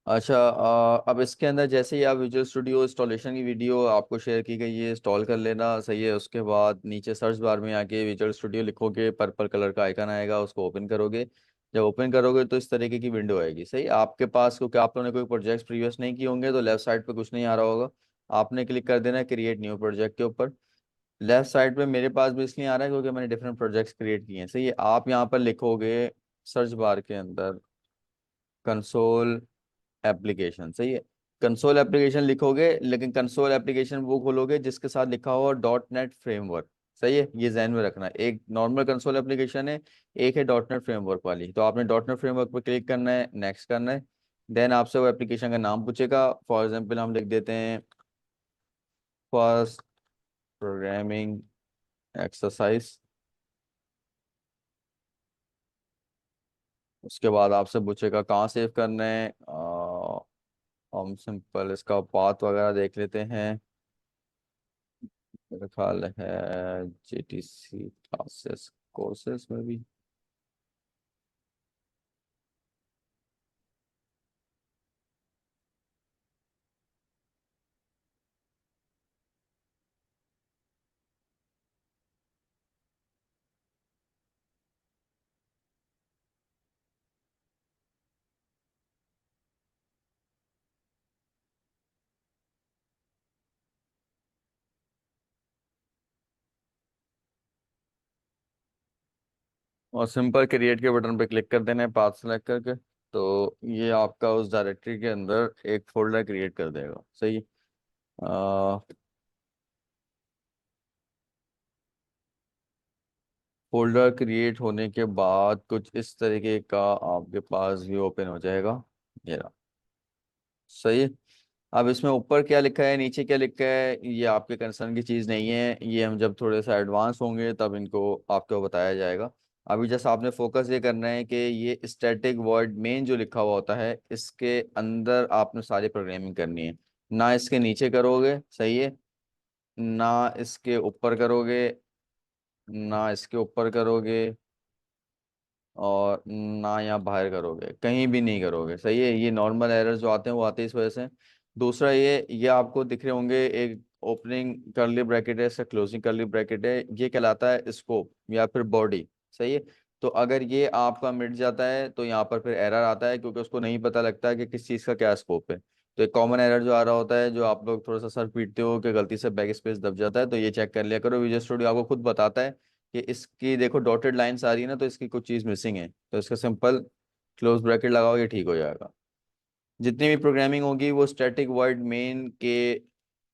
अच्छा, अब इसके अंदर जैसे ही आप विजुअल स्टूडियो इंस्टॉलेशन की वीडियो आपको शेयर की गई है, इंस्टॉल कर लेना, सही है। उसके बाद नीचे सर्च बार में आके विजुअल स्टूडियो लिखोगे, पर्पल कलर का आइकन आएगा, उसको ओपन करोगे। जब ओपन करोगे तो इस तरीके की विंडो आएगी, सही। आपके पास, क्योंकि आप लोगों ने कोई प्रोजेक्ट प्रीवियस नहीं किए होंगे, तो लेफ्ट साइड पे कुछ नहीं आ रहा होगा। आपने क्लिक कर देना है क्रिएट न्यू प्रोजेक्ट के ऊपर। लेफ्ट साइड पे मेरे पास भी इसलिए आ रहा है क्योंकि मैंने डिफरेंट प्रोजेक्ट्स क्रिएट किए हैं, सही है। आप यहाँ पर लिखोगे सर्च बार के अंदर कंसोल एप्लीकेशन, सही है। कंसोल एप्लीकेशन लिखोगे, लेकिन कंसोल एप्लीकेशन वो खोलोगे जिसके साथ लिखा हुआ .NET फ्रेमवर्क, सही है। ये ध्यान में रखना, एक नॉर्मल कंसोल एप्लीकेशन है, एक है .NET फ्रेमवर्क वाली। तो आपने .NET फ्रेमवर्क पर क्लिक करना है, नेक्स्ट करना है। देन आपसे वो एप्लीकेशन का नाम पूछेगा। फॉर एग्जाम्पल हम लिख देते हैं फर्स्ट प्रोग्रामिंग एक्सरसाइज। उसके बाद आपसे पूछेगा कहाँ सेव करना है। हम सिंपल इसका पाथ वगैरह देख लेते हैं। मेरा ख्याल है JTC क्लासेस कोर्सेस में भी। और सिंपल क्रिएट के बटन पे क्लिक कर देना है पाथ सेलेक्ट करके। तो ये आपका उस डायरेक्टरी के अंदर एक फोल्डर क्रिएट कर देगा, सही। फोल्डर क्रिएट होने के बाद कुछ इस तरीके का आपके पास व्यू ओपन हो जाएगा। ये रहा, सही है। अब इसमें ऊपर क्या लिखा है, नीचे क्या लिखा है, ये आपके कंसर्न की चीज़ नहीं है। ये हम जब थोड़े सा एडवांस होंगे तब इनको आपको बताया जाएगा। अभी जैसे आपने फोकस ये करना है कि ये स्टैटिक वॉइड मेन जो लिखा हुआ होता है, इसके अंदर आपने सारी प्रोग्रामिंग करनी है। ना इसके नीचे करोगे, सही है, ना इसके ऊपर करोगे, ना इसके ऊपर करोगे, और ना यहाँ बाहर करोगे, कहीं भी नहीं करोगे, सही है। ये नॉर्मल एरर जो आते हैं वो आते हैं इस वजह से। दूसरा, ये आपको दिख रहे होंगे, एक ओपनिंग कर्ली ब्रैकेट है, इसका क्लोजिंग कर्ली ब्रैकेट है, ये कहलाता है स्कोप या फिर बॉडी, सही है। तो अगर ये आपका मिट जाता है तो यहाँ पर फिर एरर आता है, क्योंकि उसको नहीं पता लगता है कि किस चीज़ का क्या स्कोप है। तो एक कॉमन एरर जो आ रहा होता है, जो आप लोग थोड़ा सा सर पीटते हो कि गलती से बैक स्पेस दब जाता है, तो ये चेक कर लिया करो। विजुअल स्टूडियो आपको खुद बताता है कि इसकी देखो डॉटेड लाइंस आ रही है ना, तो इसकी कुछ चीज़ मिसिंग है, तो इसका सिंपल क्लोज ब्रैकेट लगाओ, ये ठीक हो जाएगा। जितनी भी प्रोग्रामिंग होगी वो स्टैटिक वॉइड मेन के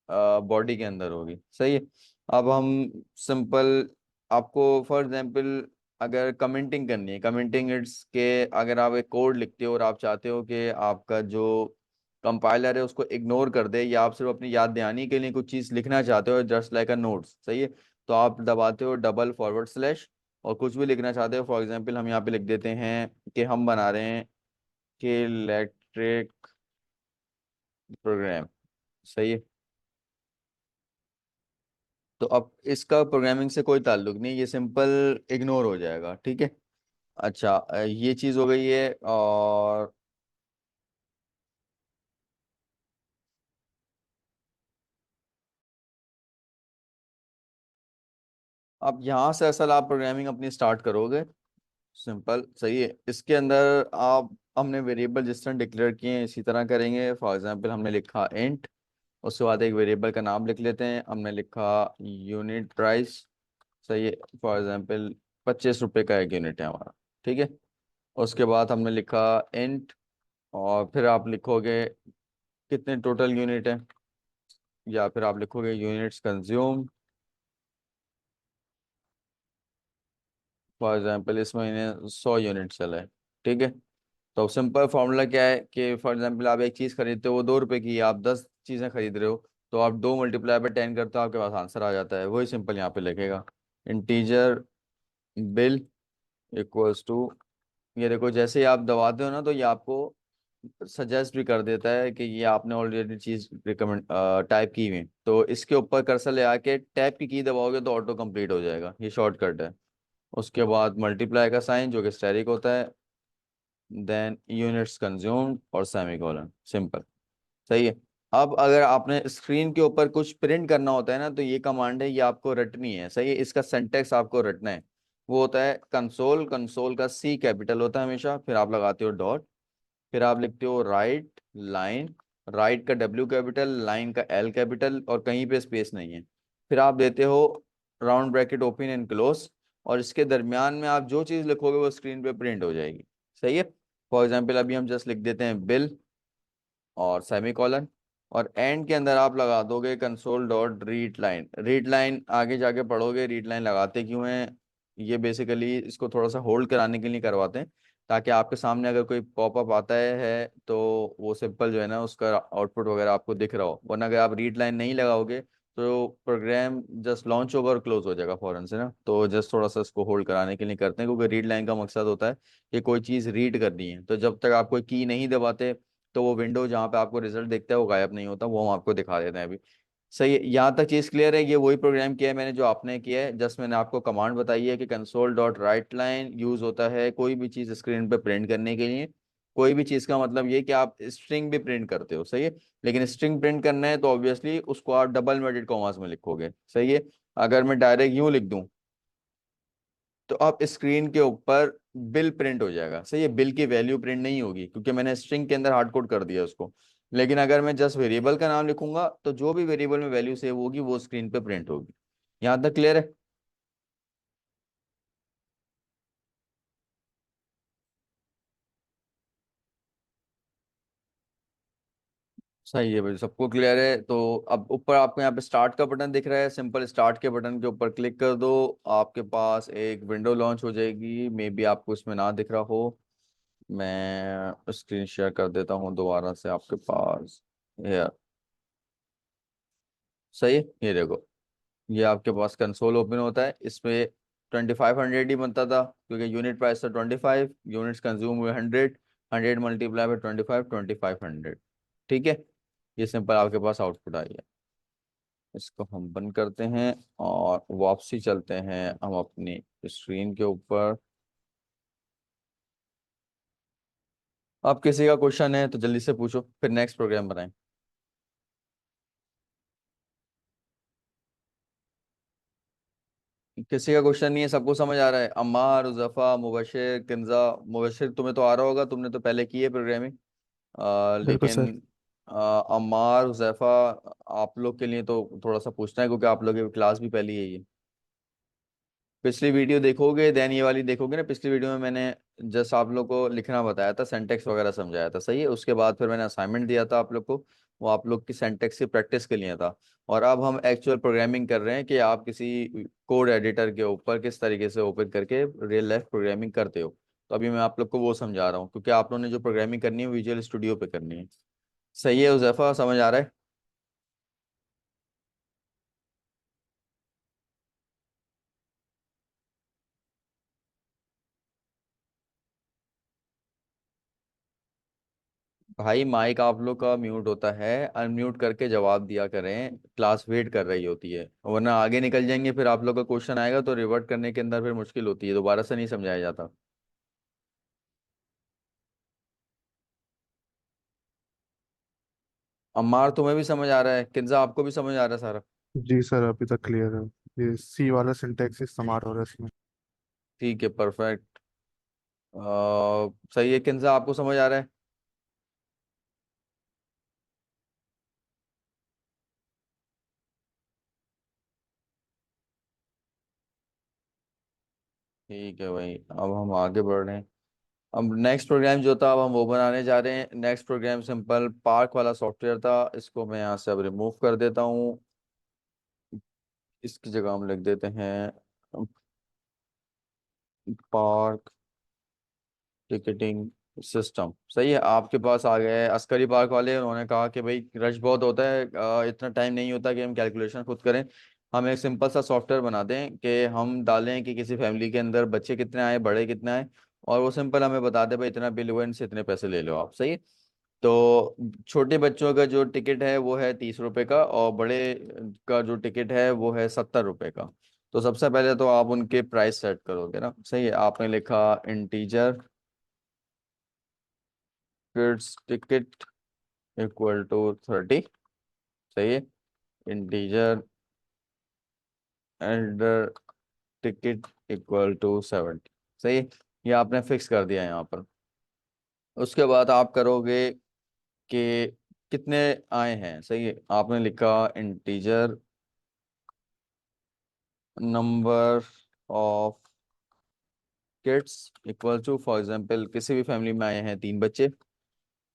बॉडी के अंदर होगी, सही है। अब हम सिंपल आपको फॉर एग्जांपल अगर कमेंटिंग करनी है, कमेंटिंग इट्स के अगर आप एक कोड लिखते हो और आप चाहते हो कि आपका जो कंपाइलर है उसको इग्नोर कर दे, या आप सिर्फ अपनी याद दहानी के लिए कुछ चीज़ लिखना चाहते हो जस्ट लाइक अ नोट्स, सही है। तो आप दबाते हो डबल फॉरवर्ड स्लैश, और कुछ भी लिखना चाहते हो। फॉर एग्जांपल हम यहाँ पे लिख देते हैं कि हम बना रहे हैं कि इलेक्ट्रिक प्रोग्राम, सही है। तो अब इसका प्रोग्रामिंग से कोई ताल्लुक नहीं, ये सिंपल इग्नोर हो जाएगा, ठीक है। अच्छा, ये चीज़ हो गई है। और अब यहाँ से असल आप प्रोग्रामिंग अपनी स्टार्ट करोगे, सिंपल, सही है। इसके अंदर आप हमने वेरिएबल जिस तरह डिक्लेयर किए हैं इसी तरह करेंगे। फॉर एग्जांपल हमने लिखा इंट, उसके बाद एक वेरिएबल का नाम लिख लेते हैं, हमने लिखा यूनिट प्राइस, सही है। फॉर एग्जांपल 25 रुपये का एक यूनिट है हमारा, ठीक है। उसके बाद हमने लिखा इंट, और फिर आप लिखोगे कितने टोटल यूनिट है, या फिर आप लिखोगे यूनिट्स कंज्यूम। फॉर एग्जांपल इस महीने 100 यूनिट चला है, ठीक है। तो सिंपल फार्मूला क्या है कि फॉर एग्जांपल आप एक चीज़ खरीदते हो वो 2 रुपए की, आप 10 चीज़ें खरीद रहे हो, तो आप 2 × 10 करते हो, आपके पास आंसर आ जाता है। वही सिंपल यहाँ पे लिखेगा इंटीजर बिल इक्वल्स टू, ये देखो जैसे ही आप दबाते हो ना, तो ये आपको सजेस्ट भी कर देता है कि ये आपने ऑलरेडी चीज़ रिकमेंड टाइप की हुई है। तो इसके ऊपर कर्सर ले आके टैप की दबाओगे तो ऑटो कंप्लीट हो जाएगा, ये शॉर्टकट है। उसके बाद मल्टीप्लाई का साइन जो कि स्टेरिक होता है, देन यूनिट्स कंज्यूम्ड और सेमीकोलन, सिंपल। सही है। अब अगर आपने स्क्रीन के ऊपर कुछ प्रिंट करना होता है ना, तो ये कमांड है, ये आपको रटनी है। सही है, इसका सिंटेक्स आपको रटना है। वो होता है कंसोल, कंसोल का सी कैपिटल होता है हमेशा, फिर आप लगाते हो डॉट, फिर आप लिखते हो राइट लाइन, राइट का डब्ल्यू कैपिटल, लाइन का एल कैपिटल, और कहीं पे स्पेस नहीं है। फिर आप देते हो round bracket open and close, और इसके दरमियान में आप जो चीज़ लिखोगे वो स्क्रीन पे प्रिंट हो जाएगी। सही है। फॉर एग्जाम्पल अभी हम जस्ट लिख देते हैं बिल और सेमीकोलन, और एंड के अंदर आप लगा दोगे console dot read line. Read line आगे जाके पढ़ोगे रीड लाइन लगाते क्यों हैं, ये बेसिकली इसको थोड़ा सा होल्ड कराने के लिए करवाते हैं, ताकि आपके सामने अगर कोई पॉपअप आता है तो वो सिंपल जो है ना उसका आउटपुट वगैरह आपको दिख रहा हो। वरना अगर आप रीड लाइन नहीं लगाओगे तो प्रोग्राम जस्ट लॉन्च होगा और क्लोज हो जाएगा फौरन से ना। तो जस्ट थोड़ा सा इसको होल्ड कराने के लिए करते हैं, क्योंकि रीड लाइन का मकसद होता है कि कोई चीज़ रीड करनी है, तो जब तक आप कोई की नहीं दबाते तो वो विंडो जहाँ पे आपको रिजल्ट दिखता है वो गायब नहीं होता, वो हम आपको दिखा देते हैं अभी। सही है, यहाँ तक चीज़ क्लियर है। ये वही प्रोग्राम किया है मैंने जो आपने किया है, जस्ट मैंने आपको कमांड बताई है कि console dot write line use होता है कोई भी चीज़ स्क्रीन पे प्रिंट करने के लिए। कोई भी चीज़ का मतलब ये कि आप स्ट्रिंग भी प्रिंट करते हो। सही है, लेकिन स्ट्रिंग प्रिंट करना है तो ऑब्वियसली उसको आप डबल इन्वर्टेड कॉमास में लिखोगे। सही है। अगर मैं डायरेक्ट यूं लिख दूं तो अब स्क्रीन के ऊपर बिल प्रिंट हो जाएगा। सही है, बिल की वैल्यू प्रिंट नहीं होगी क्योंकि मैंने स्ट्रिंग के अंदर हार्ड कोड कर दिया उसको। लेकिन अगर मैं जस्ट वेरिएबल का नाम लिखूंगा तो जो भी वेरिएबल में वैल्यू सेव होगी वो स्क्रीन पे प्रिंट होगी। यहाँ तक क्लियर है। सही है भाई, सबको क्लियर है। तो अब ऊपर आपको यहाँ पे स्टार्ट का बटन दिख रहा है, सिंपल स्टार्ट के बटन के ऊपर क्लिक कर दो, आपके पास एक विंडो लॉन्च हो जाएगी। मे बी आपको इसमें ना दिख रहा हो, मैं स्क्रीन शेयर कर देता हूँ दोबारा से आपके पास। ये सही है, ये देखो, ये आपके पास कंसोल ओपन होता है। इसमें 2500 ही बनता था क्योंकि यूनिट प्राइस था 25, यूनिट्स कंज्यूम हुए 100, 100 मल्टीप्लाई बाय 25, 2500। ठीक है, ये सिंपल आपके पास आउटपुट आई है। इसको हम बंद करते हैं और वापसी चलते हैं हम अपनी स्क्रीन के ऊपर। अब किसी का क्वेश्चन है तो जल्दी से पूछो, फिर नेक्स्ट प्रोग्राम बनाएं। किसी का क्वेश्चन नहीं है, सबको समझ आ रहा है। अम्मार, उज़ैफा, मुबशिर, किंजा। मुबशिर तुम्हें तो आ रहा होगा, तुमने तो पहले की है प्रोग्रामिंग। बिल्कुल लेकिन सर। अम्मार, हुज़ैफा, आप लोग के लिए तो थोड़ा सा पूछना है क्योंकि आप लोग की क्लास भी पहली है ये। पिछली वीडियो देखोगे देन ये वाली देखोगे ना, पिछली वीडियो में मैंने जस्ट आप लोग को लिखना बताया था, सेंटेक्स वगैरह समझाया था। सही है, उसके बाद फिर मैंने असाइनमेंट दिया था आप लोग को, वो आप लोग की सेंटेक्स की प्रैक्टिस के लिए था। और अब हम एक्चुअल प्रोग्रामिंग कर रहे हैं कि आप किसी कोड एडिटर के ऊपर किस तरीके से ओपन करके रियल लाइफ प्रोग्रामिंग करते हो। तो अभी मैं आप लोग को वो समझा रहा हूँ, क्योंकि आप लोगों ने जो प्रोग्रामिंग करनी है विजुअल स्टूडियो पे करनी है। सही है उज़ैफा, समझ आ रहा है। भाई माइक आप लोग का म्यूट होता है, अनम्यूट करके जवाब दिया करें, क्लास वेट कर रही होती है, वरना आगे निकल जाएंगे फिर आप लोग का क्वेश्चन आएगा तो रिवर्ट करने के अंदर फिर मुश्किल होती है, दोबारा से नहीं समझाया जाता। अम्मार तुम्हें भी समझ आ रहा है, किंजा आपको भी समझ आ रहा है सारा। जी सर, अभी तक क्लियर है। ये सी वाला सिंटैक्स इस्तेमाल हो रहा है इसमें। ठीक है, परफेक्ट। सही है, किंजा आपको समझ आ रहा है। ठीक है भाई, अब हम आगे बढ़ रहे हैं। अब नेक्स्ट प्रोग्राम जो था अब हम वो बनाने जा रहे हैं। नेक्स्ट प्रोग्राम सिंपल पार्क वाला सॉफ्टवेयर था, इसको मैं यहाँ से अब रिमूव कर देता हूँ। इसकी जगह हम लिख देते हैं पार्क टिकटिंग सिस्टम। सही है, आपके पास आ गया है अस्करी पार्क वाले, उन्होंने कहा कि भाई रश बहुत होता है, इतना टाइम नहीं होता कि हम कैलकुलेशन खुद करें। हम एक सिंपल सा सॉफ्टवेयर बना दें कि हम डालें कि किसी फैमिली के अंदर बच्चे कितने आए, बड़े कितने आए, और वो सिंपल हमें बता दे भाई इतना बिल हुआ, इनसे इतने पैसे ले लो आप। सही है। तो छोटे बच्चों का जो टिकट है वो है 30 रुपए का, और बड़े का जो टिकट है वो है 70 रुपए का। तो सबसे पहले तो आप उनके प्राइस सेट करोगे ना। सही है, आपने लिखा integer kids ticket equal to 30। सही है। Integer elder ticket equal to 70। सही है। ये आपने फिक्स कर दिया यहाँ पर। उसके बाद आप करोगे कि कितने आए हैं। सही है। आपने लिखा integer number of kids equal to, for example किसी भी फैमिली में आए हैं 3 बच्चे।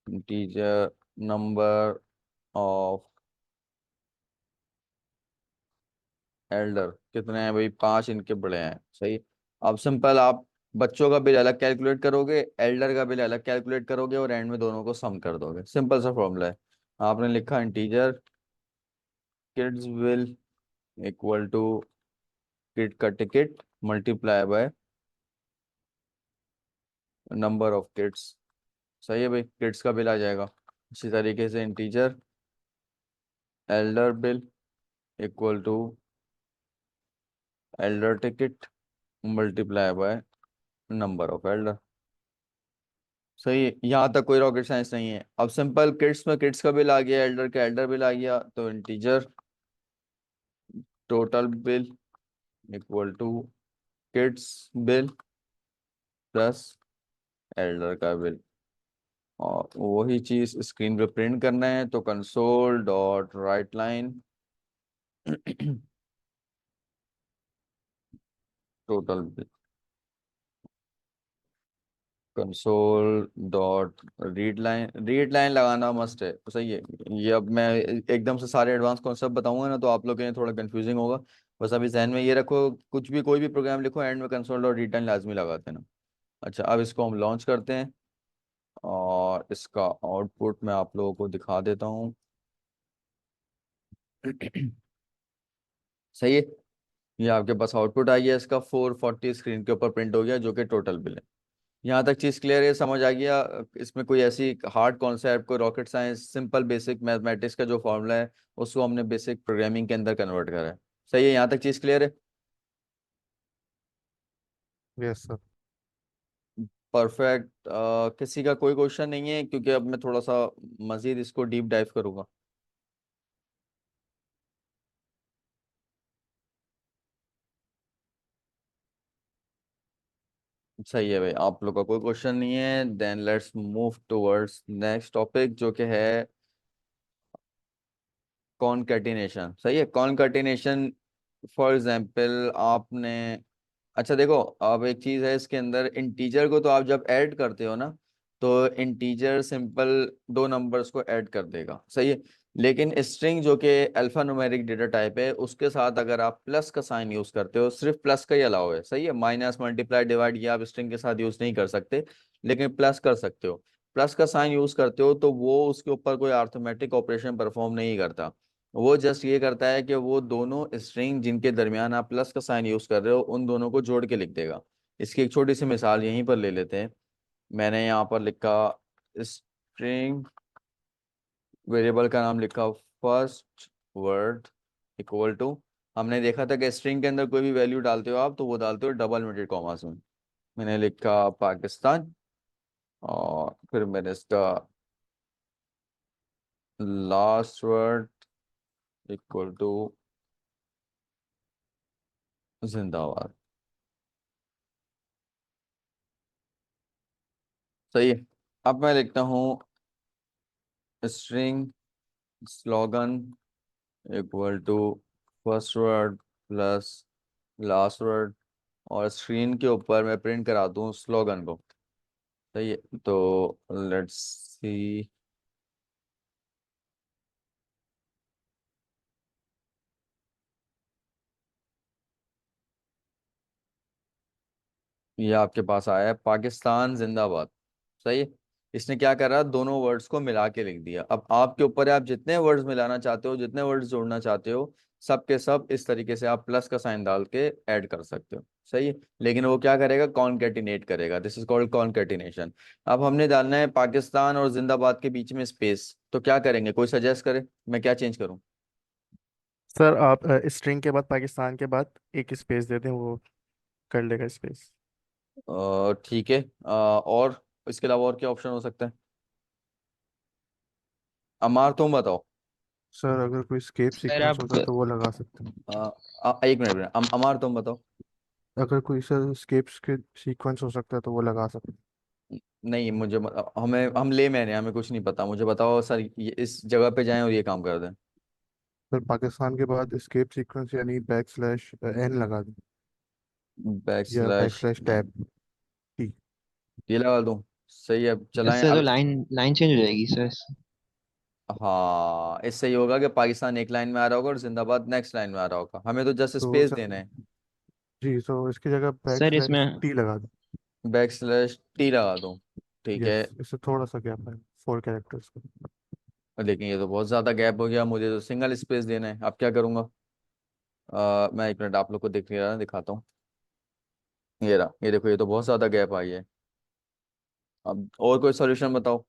इंटीजर नंबर ऑफ एल्डर कितने हैं भाई, 5 इनके बड़े हैं। सही। अब सिंपल आप बच्चों का बिल अलग कैलकुलेट करोगे, एल्डर का बिल अलग कैलकुलेट करोगे और एंड में दोनों को सम कर दोगे। सिंपल सा फॉर्मूला है। आपने लिखा integer kids bill equal to kid का ticket multiply by number of kids. सही है भाई, किड्स का बिल आ जाएगा। इसी तरीके से integer elder bill equal to elder ticket multiply by number of elder. सही है। यहाँ तक कोई रॉकेट साइंस नहीं है। अब सिंपल किड्स में किड्स का बिल आ गया, एल्डर का एल्डर बिल आ गया, तो integer total bill equal to kids bill plus elder का बिल। और वही चीज स्क्रीन पे प्रिंट करना है, तो console dot write line total bill, console dot read line लगाना मस्ट है। तो सही है। ये अब मैं एकदम से सारे एडवांस कॉन्सेप्ट बताऊंगा ना, तो आप लोग के लिए थोड़ा कंफ्यूजिंग होगा। बस अभी जहन में ये रखो, कुछ भी कोई भी प्रोग्राम लिखो एंड में कंसोल डॉट रीड लाइन लाजमी लगाते हैं ना। अच्छा, अब इसको हम लॉन्च करते हैं और इसका आउटपुट मैं आप लोगों को दिखा देता हूँ। सही है। ये आपके पास आउटपुट आ गया, इसका 440 स्क्रीन के ऊपर प्रिंट हो गया, जो कि टोटल बिल है। यहाँ तक चीज़ क्लियर है, समझ आ गया। इसमें कोई ऐसी हार्ड कॉन्सेप्ट, कोई rocket science, simple basic mathematics का जो फॉर्मूला है उसको हमने बेसिक प्रोग्रामिंग के अंदर कन्वर्ट करा है। सही है। यहाँ तक चीज़ क्लियर है। Yes sir. परफेक्ट। किसी का कोई क्वेश्चन नहीं है, क्योंकि अब मैं थोड़ा सा मजीद इसको डीप डाइव करूंगा। सही है भाई, आप लोग का कोई क्वेश्चन नहीं है, then let's move towards next topic, जो कि है कॉनकैटिनेशन। सही है। कॉनकैटिनेशन, फॉर एग्जांपल आपने, अच्छा देखो, अब एक चीज है इसके अंदर, इंटीजर को तो आप जब ऐड करते हो ना, तो इंटीजर सिंपल 2 नंबर्स को ऐड कर देगा। सही है। लेकिन स्ट्रिंग जो कि अल्फा न्यूमेरिक डेटा टाइप है, उसके साथ अगर आप प्लस का साइन यूज करते हो, सिर्फ प्लस का ही अलाउ है। सही है। माइनस, मल्टीप्लाई, डिवाइड ये आप स्ट्रिंग के साथ यूज नहीं कर सकते, लेकिन प्लस कर सकते हो। प्लस का साइन यूज करते हो तो वो उसके ऊपर कोई अर्थमेटिक ऑपरेशन परफॉर्म नहीं करता। वो जस्ट ये करता है कि वो दोनों स्ट्रिंग जिनके दरमियान आप प्लस का साइन यूज कर रहे हो, उन दोनों को जोड़ के लिख देगा। इसकी एक छोटी सी मिसाल यहीं पर ले लेते हैं। मैंने यहाँ पर लिखा स्ट्रिंग, वेरिएबल का नाम लिखा फर्स्ट वर्ड इक्वल टू, हमने देखा था कि स्ट्रिंग के अंदर कोई भी वैल्यू डालते हो आप, तो वो डालते हो डबल इनवर्टेड कॉमास में। मैंने लिखा पाकिस्तान, और फिर मैंने इसका लास्ट वर्ड इक्वल टू जिंदाबाद। सही है। अब मैं लिखता हूँ string slogan equal to first word plus last word, और स्क्रीन के ऊपर मैं प्रिंट करा दूँ स्लोगन को। सही है। तो लेट्स सी, ये आपके पास आया है पाकिस्तान जिंदाबाद। सही है। इसने क्या करा, दोनों वर्ड्स को मिला के लिख दिया। अब आपके ऊपर है, आप जितने वर्ड्स मिलाना चाहते हो, जितने वर्ड्स जोड़ना चाहते हो, सब के सब इस तरीके से आप प्लस का साइन डाल के ऐड कर सकते हो। सही है। लेकिन वो क्या करेगा, कॉनकैटिनेट करेगा। This is called concatenation. अब हमने डालना है पाकिस्तान और जिंदाबाद के बीच में स्पेस, तो क्या करेंगे, कोई सजेस्ट करे, मैं क्या चेंज करूँ। सर आप स्ट्रिंग के बाद पाकिस्तान के बाद एक स्पेस दे दें, वो कर लेगा स्पेस। ठीक है। और इसके अलावा और क्या ऑप्शन हो सकता है। अमार तुम बताओ। सर अगर कोई स्केप सर सीक्वेंस आप होता तो वो लगा सकते हैं। एक मिनट मिनट, अमार तुम बताओ। अगर कोई सर स्केप सीक्वेंस हो सकता है तो वो लगा सकते हैं। नहीं मुझे हमें हम ले मैंने हमें कुछ नहीं पता, मुझे बताओ सर, ये इस जगह पे जाएं और ये काम कर दें। सर पाकिस्तान के बाद स्केप सीक्वेंस यानी बैक स्लैश एन लगा दें, बैक या back slash slash tab T. ये लगा दूं? सही है, चलाएं इससे तो अब। लाइन लाइन चेंज हो जाएगी सर। हाँ, इससे ये होगा कि पाकिस्तान एक लाइन में आ रहा होगा और जिंदाबाद नेक्स्ट लाइन में आ रहा होगा, हमें तो जस्ट तो स्पेस सर देना है। जी, तो इसकी जगह बैक सर स्लैश इसमें टी लगा दें। बैक स्लैश टी लगा दूं? ठीक है। यस, इससे थोड़ा सा गैप है 4 कैरेक्टर्स का। लेकिन ये तो बहुत ज़्यादा गैप हो गया, मुझे तो सिंगल स्पेस देना है, अब क्या करूँगा? मैं एक मिनट आप लोग को दिख नहीं रहा, दिखाता हूँ। ये रहा, ये देखो, ये तो बहुत ज़्यादा गैप आई है। अब और कोई सॉल्यूशन बताओ।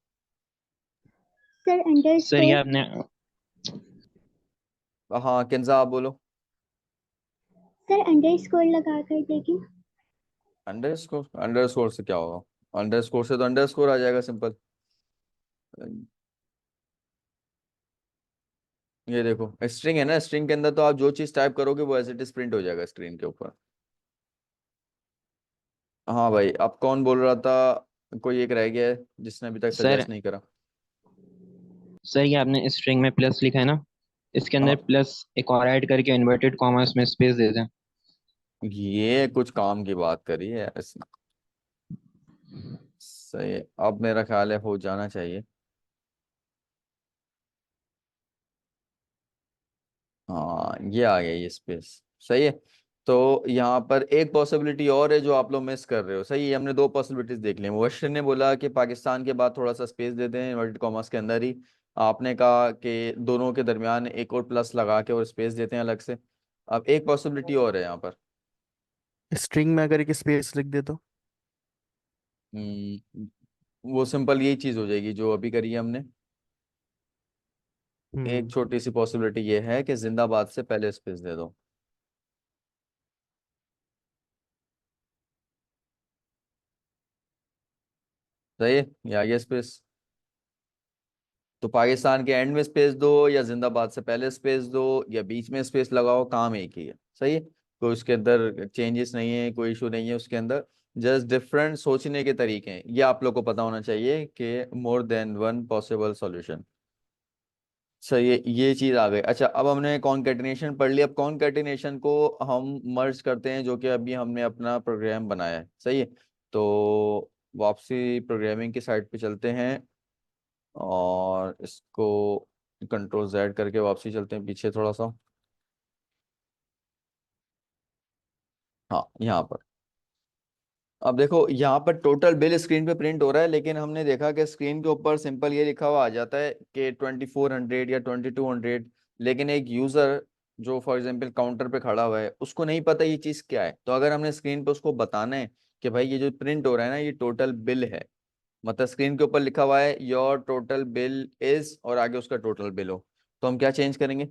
सर सर ये अंडरस्कोर। आपने हाँ किंजा आप बोलो। सर अंडरस्कोर लगा कर देखें। अंडरस्कोर? अंडरस्कोर से क्या होगा? अंडरस्कोर से तो अंडरस्कोर आ जाएगा, सिंपल। ये देखो स्ट्रिंग है ना, स्ट्रिंग के अंदर तो आप जो चीज टाइप करोगे वो एज इट इज प्रिंट हो जाएगा स्क्रीन के ऊपर। हाँ भाई, अब कौन बोल रहा था? कोई एक रह गया है जिसने अभी तक सर सजेस्ट नहीं करा। सर ये आपने स्ट्रिंग में प्लस लिखा है ना, इसके अंदर हाँ, प्लस एक और ऐड करके इन्वर्टेड कॉमास में स्पेस दे दें। ये कुछ काम की बात करी है इसने। सही है, अब मेरा ख्याल है हो जाना चाहिए। हाँ ये आ गया, ये स्पेस सही है। तो यहाँ पर एक पॉसिबिलिटी और है जो आप लोग मिस कर रहे हो। सही है, हमने दो पॉसिबिलिटीज देख ली। मुबशिर ने बोला कि पाकिस्तान के बाद थोड़ा सा स्पेस दे दें इन्वर्टेड कॉमर्स के अंदर ही। आपने कहा कि दोनों के दरमियान एक और प्लस लगा के और स्पेस देते हैं अलग से। अब एक पॉसिबिलिटी और है यहाँ पर। स्ट्रिंग में अगर एक स्पेस लिख दे तो। वो सिंपल यही चीज़ हो जाएगी जो अभी करी है हमने। एक हम्म। छोटी सी पॉसिबिलिटी ये है कि जिंदाबाद से पहले स्पेस दे दो। सही है, ये आ गया स्पेस। तो पाकिस्तान के एंड में स्पेस दो या जिंदाबाद से पहले स्पेस दो या बीच में स्पेस लगाओ, काम एक ही है। सही है, कोई उसके अंदर चेंजेस नहीं है, कोई इशू नहीं है उसके अंदर। जस्ट डिफरेंट सोचने के तरीके हैं, ये आप लोग को पता होना चाहिए कि more than one possible solution. सही है, ये चीज आ गई। अच्छा, अब हमने कॉन्केटिनेशन पढ़ लिया, अब कॉन्केटिनेशन को हम मर्ज करते हैं, जो कि अभी हमने अपना प्रोग्राम बनाया है। सही है, तो वापसी प्रोग्रामिंग की साइड पे चलते हैं और इसको कंट्रोल जेड करके वापसी चलते हैं पीछे थोड़ा सा। हाँ यहाँ पर, अब देखो यहाँ पर टोटल बिल स्क्रीन पे प्रिंट हो रहा है, लेकिन हमने देखा कि स्क्रीन के ऊपर सिंपल ये लिखा हुआ आ जाता है कि 2400 या 2200। लेकिन एक यूजर जो फॉर एग्जांपल काउंटर पे खड़ा हुआ है उसको नहीं पता ये चीज़ क्या है, तो अगर हमने स्क्रीन पे उसको बताना है कि भाई ये जो प्रिंट हो रहा है ना ये टोटल बिल है, मतलब स्क्रीन के ऊपर लिखा हुआ है योर टोटल बिल इज और आगे उसका टोटल बिल हो, तो हम क्या चेंज करेंगे?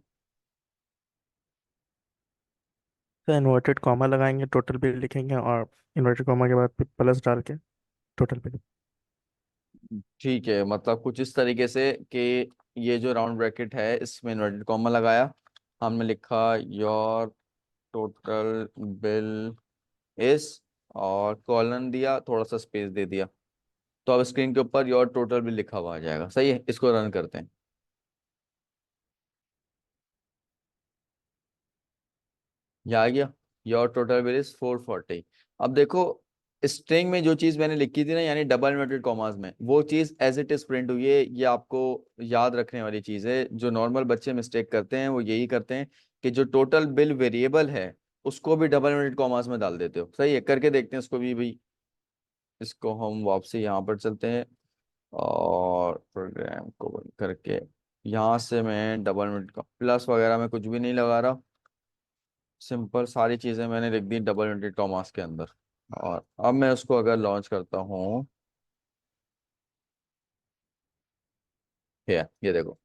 तो इन्वर्टेड कॉमा लगाएंगे, टोटल बिल लिखेंगे, और इन्वर्टेड कॉमा के बाद प्लस डाल के टोटल बिल। ठीक है, मतलब कुछ इस तरीके से कि ये जो राउंड ब्रैकेट है इसमें इन्वर्टेड कॉमा लगाया, हमने लिखा योर टोटल बिल इज और कॉलन दिया, थोड़ा सा स्पेस दे दिया, तो अब स्क्रीन के ऊपर योर टोटल बिल लिखा हुआ आ जाएगा। सही है, इसको रन करते हैं। ये आ गया, योर टोटल बिल इज 440। अब देखो स्ट्रिंग में जो चीज मैंने लिखी थी ना, यानी डबल इन्वर्टेड कॉमास में, वो चीज एज इट इज प्रिंट हुई है। ये आपको याद रखने वाली चीज है, जो नॉर्मल बच्चे मिस्टेक करते हैं वो यही करते हैं कि जो टोटल बिल वेरिएबल है उसको भी डबल इन्वर्टेड कॉमास में डाल देते हो। सही है, करके देखते हैं इसको भी भाई। इसको हम वापसी यहाँ पर चलते हैं और प्रोग्राम को बंद करके यहाँ से मैं डबल इन्वर्टेड का प्लस वगैरह में कुछ भी नहीं लगा रहा, सिंपल सारी चीज़ें मैंने लिख दी डबल इन्वर्टेड कॉमास के अंदर। और अब मैं उसको अगर लॉन्च करता हूँ, ये देखो,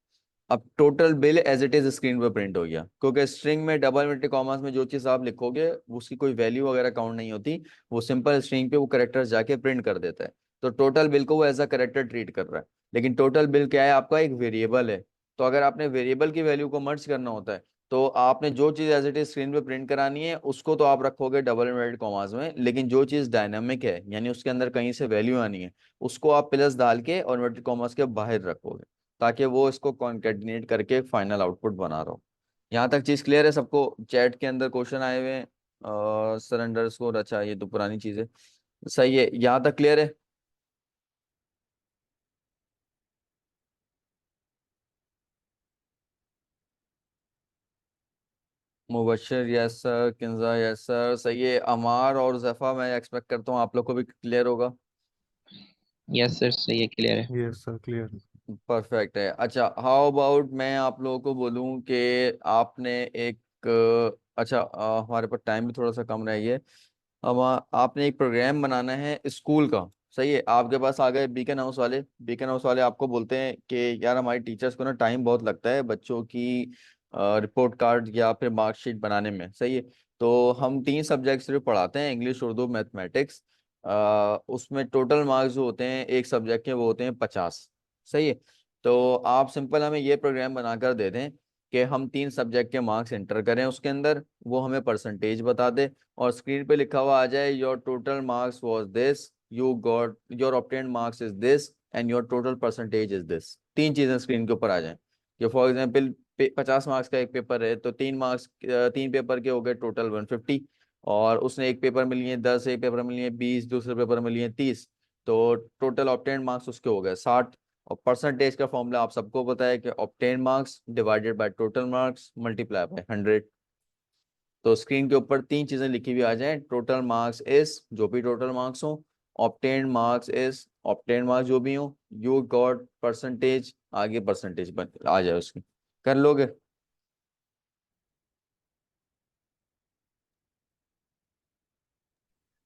अब total bill as it is screen पर प्रिंट हो गया, क्योंकि स्ट्रिंग में डबल इन्वर्टेड कॉमास में जो चीज़ आप लिखोगे उसकी कोई वैल्यू वगैरह काउंट नहीं होती, वो सिंपल स्ट्रिंग पे वो करेक्टर जाके प्रिंट कर देता है। तो टोटल बिल को वो एज अ करेक्टर ट्रीट कर रहा है। लेकिन टोटल बिल क्या है आपका, एक वेरिएबल है। तो अगर आपने वेरिएबल की वैल्यू को मर्ज करना होता है तो आपने जो चीज़ एज इट इज स्क्रीन पे प्रिंट करानी है उसको तो आप रखोगे डबल इन्वर्टेड कॉमास में, लेकिन जो चीज़ डायनामिक है यानी उसके अंदर कहीं से वैल्यू आनी है उसको आप प्लस डाल के और इन्वर्टेड कॉमास के बाहर रखोगे, ताकि वो इसको कॉन्केटिनेट करके फाइनल आउटपुट बना रहा हो। यहाँ तक चीज़ क्लियर है सबको? चैट के अंदर क्वेश्चन आए हुए हैं सर अंडरस्कोर, अच्छा ये तो पुरानी चीज़ है। सही है, यहाँ तक क्लियर है? Mubashar yes sir, Kinza yes sir, सही है। अमार और जफा मैं एक्सपेक्ट करता हूँ आप लोग को भी क्लियर होगा। यस सर, सही है, क्लियर है। Yes sir, clear. परफेक्ट है। अच्छा हाउ अबाउट मैं आप लोगों को बोलूं कि आपने एक अच्छा हमारे पास टाइम भी थोड़ा सा कम रह गया है। अब आपने एक प्रोग्राम बनाना है स्कूल का। सही है, आपके पास आ गए बीकन हाउस वाले। बीकन हाउस वाले आपको बोलते हैं कि यार हमारी टीचर्स को ना टाइम बहुत लगता है बच्चों की रिपोर्ट कार्ड या फिर मार्कशीट बनाने में। सही है, तो हम 3 सब्जेक्ट सिर्फ पढ़ाते हैं, इंग्लिश उर्दू मैथमेटिक्स। उसमें टोटल मार्क्स जो होते हैं एक सब्जेक्ट के वो होते हैं 50। सही है, तो आप सिंपल हमें ये प्रोग्राम बनाकर दे दें कि हम 3 सब्जेक्ट के मार्क्स एंटर करें उसके अंदर, वो हमें परसेंटेज बता दे और स्क्रीन पे लिखा हुआ आ जाए your total marks was this, you got your obtained marks is this and your total percentage is this. 3 चीजें स्क्रीन के ऊपर आ जाएं कि फॉर एग्जांपल 50 मार्क्स का एक पेपर है तो 3 मार्क्स 3 पेपर के हो गए टोटल 150, और उसने एक पेपर में लिए 10, एक पेपर में लिए 20, दूसरे पेपर में लिए 30, तो टोटल ऑब्टेन्ड मार्क्स उसके हो गए 60। और परसेंटेज का फॉर्मूला आप सबको पता है कि obtain marks divided by total marks multiply by 100। तो स्क्रीन के ऊपर 3 चीजें लिखी हुई आ जाए, टोटल मार्क्स इज जो भी टोटल मार्क्स हो, obtain marks is obtain marks जो भी हो, यू गॉट परसेंटेज आगे परसेंटेज बन आ जाए उसकी। कर लोगे?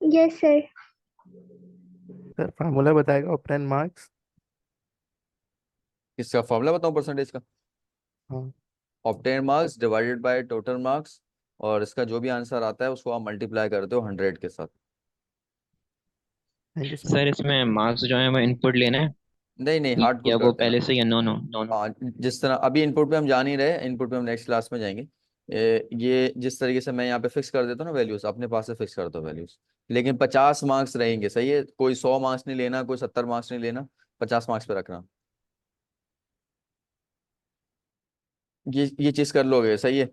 Yes sir. सर फार्मूला बताएगा ऑपरेंड मार्क्स। किसका फॉर्मूला बताऊं परसेंटेज का? हाँ। Obtain marks divided by total marks, और इसका जो भी आंसर आता है उसको आप मल्टीप्लाई करते हो 100 के साथ। Thank you sir. सर इसमें मार्क्स जो है वो इनपुट लेना है नहीं नहीं, हार्ड या कोड कर वो देना। पहले से, या नो नो नो नो? हाँ, जिस तरह अभी इनपुट पे हम जा नहीं रहे, इनपुट पे हम नेक्स्ट क्लास में जाएंगे। ये जिस तरीके से मैं यहाँ पे फिक्स कर देता हूँ ना वैल्यूज, अपने पास से फिक्स कर दो वैल्यूज, लेकिन 50 मार्क्स रहेंगे। सही है, कोई 100 मार्क्स नहीं लेना, कोई 70 मार्क्स नहीं लेना, 50 मार्क्स पे रखना। ये चीज कर लोगे? सही है।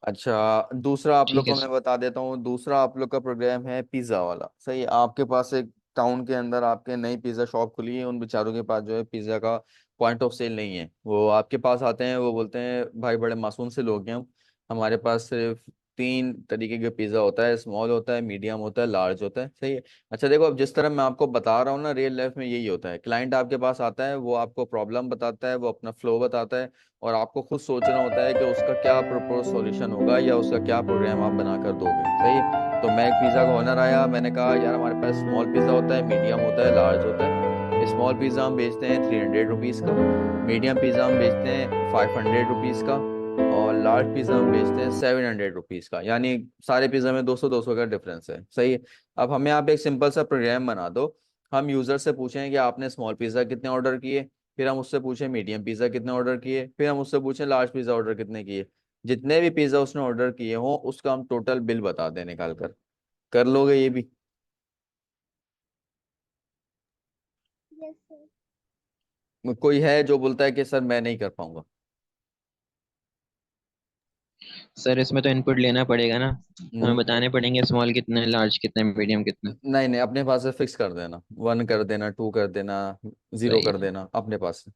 अच्छा दूसरा आप लोग ठीक है को मैं सर। बता देता हूँ, दूसरा आप लोग का प्रोग्राम है पिज्ज़ा वाला। सही है, आपके पास एक टाउन के अंदर आपके नई पिज्ज़ा शॉप खुली है, उन बेचारों के पास जो है पिज्ज़ा का पॉइंट ऑफ सेल नहीं है। वो आपके पास आते हैं, वो बोलते हैं भाई बड़े मासूम से लोग हैं हम, हमारे पास सिर्फ 3 तरीके का पिज़्ज़ा होता है, स्मॉल होता है, मीडियम होता है, लार्ज होता है। सही है। अच्छा देखो, अब जिस तरह मैं आपको बता रहा हूँ ना, रियल लाइफ में यही होता है। क्लाइंट आपके पास आता है, वो आपको प्रॉब्लम बताता है, वो अपना फ्लो बताता है, और आपको खुद सोचना होता है कि उसका क्या प्रपोज सॉल्यूशन होगा या उसका क्या प्रोग्राम आप बना कर दोगे। सही है, तो मैं एक पिज़्ज़ा का ओनर आया, मैंने कहा यार हमारे पास स्मॉल पिज़्ज़ा होता है, मीडियम होता है, लार्ज होता है। स्मॉल पिज़्ज़ा हम बेचते हैं 300 रुपीज़ का, मीडियम पिज़्ज़ा हम बेचते हैं 500 रुपीज़ का, और लार्ज पिज़्ज़ा हम बेचते हैं 700 रुपीज़ का। यानी सारे पिज़्ज़ा में 200 200 का डिफरेंस है। सही है, अब हमें आप एक सिंपल सा प्रोग्राम बना दो। हम यूज़र से पूछें कि आपने स्मॉल पिज़्ज़ा कितने ऑर्डर किए, फिर हम उससे पूछें मीडियम पिज़्ज़ा कितने ऑर्डर किए, फिर हम उससे पूछें लार्ज पिज़्ज़ा ऑर्डर कितने किए। जितने भी पिज़्ज़ा उसने ऑर्डर किए हों उसका हम टोटल बिल बता दें निकाल कर। कर लोगे ये भी? Yes sir. कोई है जो बोलता है कि सर मैं नहीं कर पाऊंगा? सर इसमें तो इनपुट लेना पड़ेगा ना, हमें नहीं बताने पड़ेंगे स्मॉल कितने, लार्ज कितने, मीडियम कितने। नहीं, अपने पास से फिक्स कर देना, 1 कर देना, 2 कर देना, 0 सही कर है। देना अपने पास से।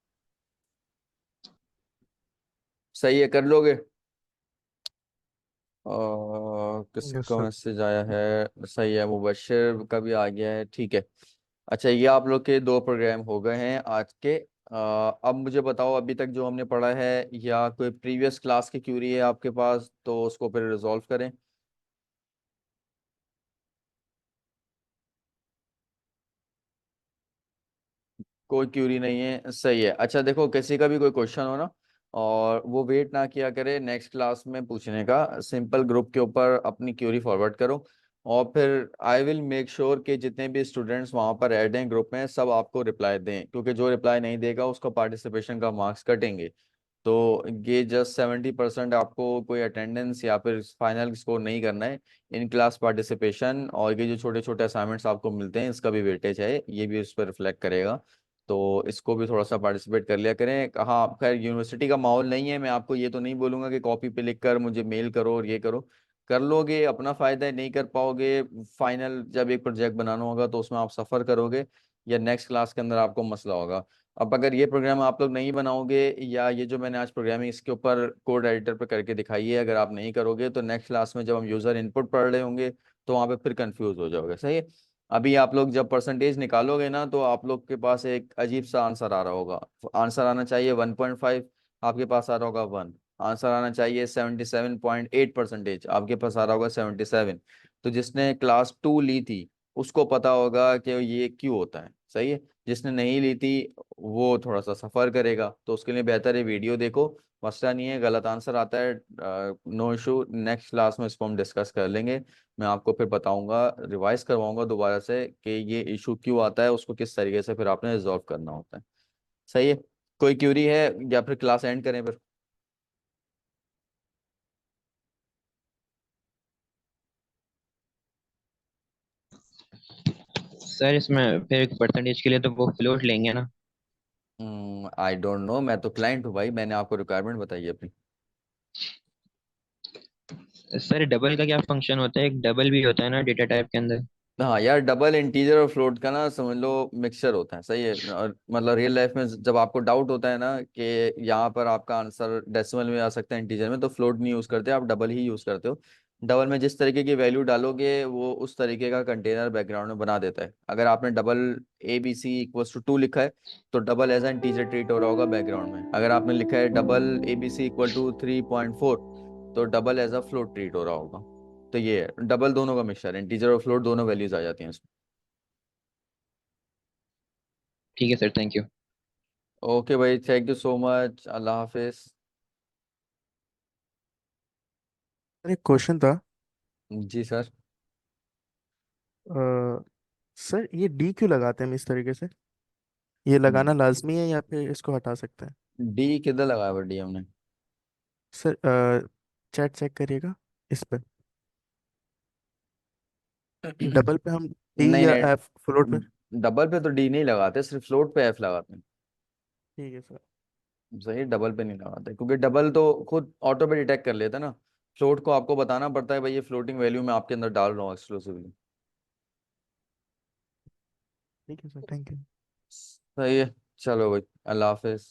सही है, कर लोगे? यस किसका सर। मैसेज आया है? सही है, मुबशर का भी आ गया है। ठीक है। अच्छा ये आप लोग के 2 प्रोग्राम हो गए हैं आज के। अब मुझे बताओ अभी तक जो हमने पढ़ा है या कोई प्रीवियस क्लास की क्यूरी है आपके पास तो उसको फिर रिजॉल्व करें। कोई क्यूरी नहीं है, सही है। अच्छा देखो, किसी का भी कोई क्वेश्चन हो ना, और वो वेट ना किया करे नेक्स्ट क्लास में पूछने का, सिंपल ग्रुप के ऊपर अपनी क्यूरी फॉरवर्ड करो और फिर आई विल मेक श्योर कि जितने भी स्टूडेंट्स वहाँ पर ऐड हैं ग्रुप में सब आपको रिप्लाई दें, क्योंकि जो रिप्लाई नहीं देगा उसका पार्टिसिपेशन का मार्क्स कटेंगे। तो ये जस्ट 70% आपको कोई अटेंडेंस या फिर फाइनल स्कोर नहीं करना है। इन क्लास पार्टिसिपेशन और ये जो छोटे छोटे असाइनमेंट्स आपको मिलते हैं इसका भी वेटेज है, ये भी उस पर रिफ्लेक्ट करेगा। तो इसको भी थोड़ा सा पार्टिसिपेट कर लिया करें। हाँ खैर यूनिवर्सिटी का माहौल नहीं है, मैं आपको ये तो नहीं बोलूंगा कि कॉपी पे लिख कर मुझे मेल करो और ये करो। कर लोगे अपना फायदा है, नहीं कर पाओगे फाइनल जब एक प्रोजेक्ट बनाना होगा तो उसमें आप सफ़र करोगे या नेक्स्ट क्लास के अंदर आपको मसला होगा। अब अगर ये प्रोग्राम आप लोग नहीं बनाओगे या ये जो मैंने आज प्रोग्रामिंग इसके ऊपर कोड एडिटर पर करके दिखाई है, अगर आप नहीं करोगे तो नेक्स्ट क्लास में जब हम यूज़र इनपुट पढ़ रहे होंगे तो वहाँ पे फिर कंफ्यूज हो जाओगे। सही है। अभी आप लोग जब परसेंटेज निकालोगे ना तो आप लोग के पास एक अजीब सा आंसर आ रहा होगा। आंसर आना चाहिए 1.5, आपके पास आ रहा होगा 1। आंसर आना चाहिए 77.8%, आपके पास आ रहा होगा 77। तो जिसने क्लास 2 ली थी उसको पता होगा कि ये क्यों होता है। सही है। जिसने नहीं ली थी वो थोड़ा सा सफ़र करेगा, तो उसके लिए बेहतर है वीडियो देखो। मसला नहीं है, गलत आंसर आता है नो इशू, नेक्स्ट क्लास में इसको हम डिस्कस कर लेंगे। मैं आपको फिर बताऊंगा, रिवाइज करवाऊंगा दोबारा से कि ये इशू क्यों आता है, उसको किस तरीके से फिर आपने रिजॉल्व करना होता है। सही है। कोई क्यूरी है या फिर क्लास एंड करें फिर? सर इसमें फिर परसेंटेज के लिए तो वो फ्लोट लेंगे ना? आई डोंट नो, मैं तो क्लाइंट हूँ भाई, मैंने आपको रिक्वायरमेंट बताई है अपनी। सर डबल का क्या फंक्शन होता है? एक डबल भी होता है ना डेटा टाइप के अंदर? हाँ यार, डबल इंटीजर और फ्लोट का ना समझ लो मिक्सचर होता है। सही है। और मतलब रियल लाइफ में जब आपको डाउट होता है ना कि यहाँ पर आपका आंसर डेसिमल में आ सकता है इंटीजर में, तो फ्लोट नहीं यूज़ करते, आप डबल ही यूज़ करते हो। डबल में जिस तरीके की वैल्यू डालोगे वो उस तरीके का कंटेनर बैकग्राउंड में बना देता है। अगर आपने डबल ABC = 2 लिखा है तो double as an integer treat हो रहा होगा बैकग्राउंड में। अगर आपने लिखा है डबल ABC = 3.4 तो double as a float treat हो रहा होगा। तो ये है डबल, दोनों का मिक्सचर, इंटीजर और फ्लोट दोनों वैल्यूज आ जाती हैं इसमें। ठीक है सर, थैंक यू। ओके भाई, थैंक यू सो मच, अल्लाह हाफिज। सर एक क्वेश्चन था। जी सर। अ, सर ये डी क्यों लगाते हैं हम इस तरीके से? ये लगाना लाजमी है या फिर इसको हटा सकते हैं? डी किधर लगाया हुआ डी हमने? सर चैट चेक करिएगा इस पर। डबल पे हम डी नहीं या नहीं, एफ फ्लोट पे। डबल पे तो डी नहीं लगाते, सिर्फ फ्लोट पे एफ लगाते हैं। ठीक है सर। सही, डबल पे नहीं लगाते क्योंकि डबल तो खुद ऑटो पे डिटेक्ट कर लेता है ना। फ्लोट को आपको बताना पड़ता है भाई ये फ्लोटिंग वैल्यू मैं आपके अंदर डाल रहा हूँ एक्सक्लूसिवली। ठीक है सर, थैंक यू। सही है। चलो भाई, अल्लाह हाफिज।